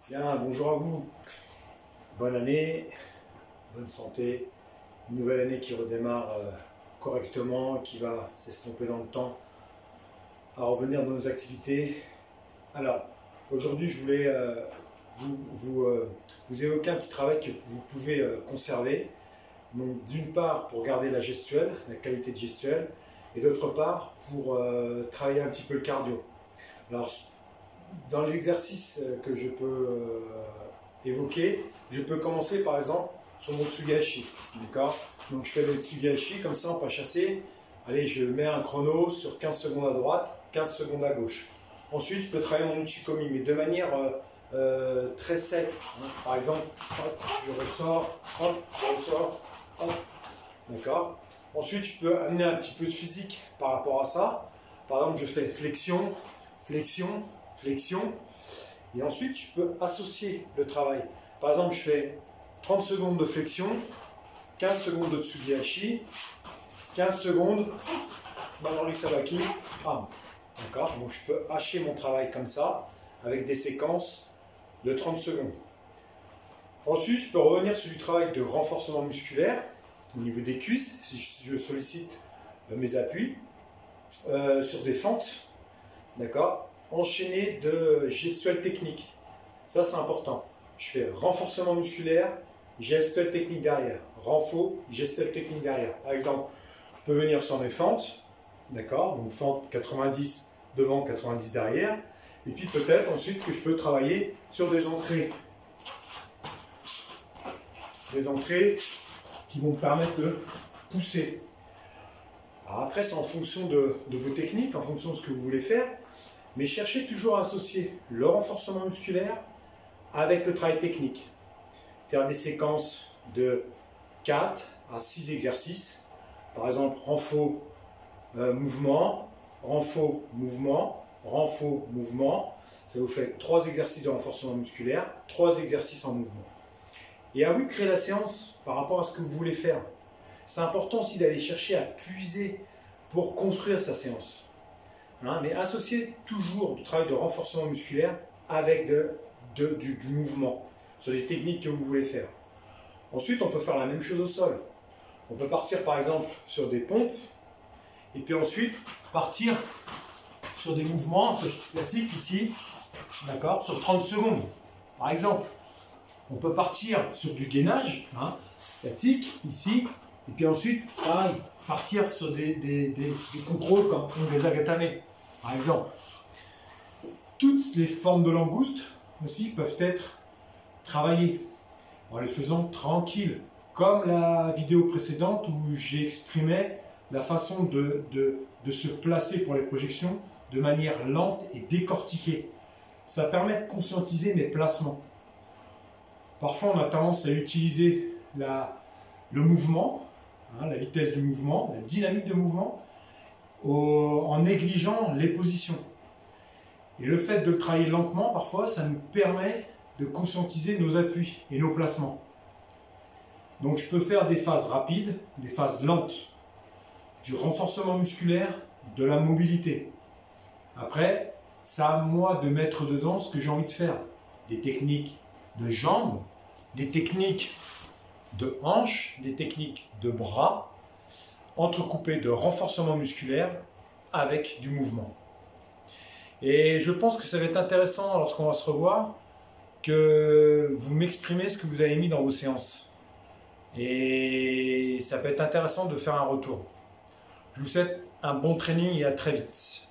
Bien, bonjour à vous. Bonne année, bonne santé. Une nouvelle année qui redémarre correctement, qui va s'estomper dans le temps, à revenir dans nos activités. Alors, aujourd'hui, je voulais vous évoquer un petit travail que vous pouvez conserver. Donc, d'une part, pour garder la gestuelle, la qualité de gestuelle, et d'autre part, pour travailler un petit peu le cardio. Alors, dans les exercices que je peux évoquer, je peux commencer par exemple sur mon Tsugi-Hachi. D'accord ? Donc je fais le Tsugi-Hachi comme ça en pas chassé. Allez, je mets un chrono sur 15 secondes à droite, 15 secondes à gauche. Ensuite, je peux travailler mon Uchikomi, mais de manière très sec. Par exemple, hop, je ressors, hop, je ressors, hop. D'accord ? Ensuite, je peux amener un petit peu de physique par rapport à ça. Par exemple, je fais flexion, flexion, flexion, et ensuite je peux associer le travail. Par exemple, je fais 30 secondes de flexion, 15 secondes de Tsugi-Hachi, 15 secondes Manori Sabaki. D'accord ? Donc je peux hacher mon travail comme ça, avec des séquences de 30 secondes. Ensuite, je peux revenir sur du travail de renforcement musculaire au niveau des cuisses, si je sollicite mes appuis, sur des fentes. D'accord ? Enchaîné de gestuelle technique. Ça, c'est important. Je fais renforcement musculaire, gestuelle technique derrière. Renfort, gestuelle technique derrière. Par exemple, je peux venir sur mes fentes. D'accord ? Donc, fente 90 devant, 90 derrière. Et puis, peut-être ensuite que je peux travailler sur des entrées. Des entrées qui vont me permettre de pousser. Alors après, c'est en fonction de vos techniques, en fonction de ce que vous voulez faire. Mais cherchez toujours à associer le renforcement musculaire avec le travail technique. Faire des séquences de 4 à 6 exercices. Par exemple, renfort, mouvement, renfort, mouvement, renfort, mouvement. Ça vous fait 3 exercices de renforcement musculaire, 3 exercices en mouvement. Et à vous de créer la séance par rapport à ce que vous voulez faire. C'est important aussi d'aller chercher à puiser pour construire sa séance. Mais associez toujours du travail de renforcement musculaire avec du mouvement, sur les techniques que vous voulez faire. Ensuite, on peut faire la même chose au sol. On peut partir par exemple sur des pompes, et puis ensuite partir sur des mouvements un peu classiques ici, d'accord, sur 30 secondes. Par exemple, on peut partir sur du gainage, statique, ici, et puis ensuite, pareil, partir sur des contrôles comme les agatame. Par exemple, toutes les formes de langoustes aussi peuvent être travaillées en les faisant tranquilles, comme la vidéo précédente où j'exprimais la façon de se placer pour les projections de manière lente et décortiquée. Ça permet de conscientiser mes placements. Parfois, on a tendance à utiliser le mouvement, la vitesse du mouvement, la dynamique de mouvement, en négligeant les positions. Et le fait de le travailler lentement, parfois, ça nous permet de conscientiser nos appuis et nos placements. Donc je peux faire des phases rapides, des phases lentes, du renforcement musculaire, de la mobilité. Après, c'est à moi de mettre dedans ce que j'ai envie de faire. Des techniques de jambes, des techniques de hanches, des techniques de bras, entrecoupé de renforcement musculaire avec du mouvement. Et je pense que ça va être intéressant lorsqu'on va se revoir que vous m'exprimez ce que vous avez mis dans vos séances. Et ça peut être intéressant de faire un retour. Je vous souhaite un bon training et à très vite.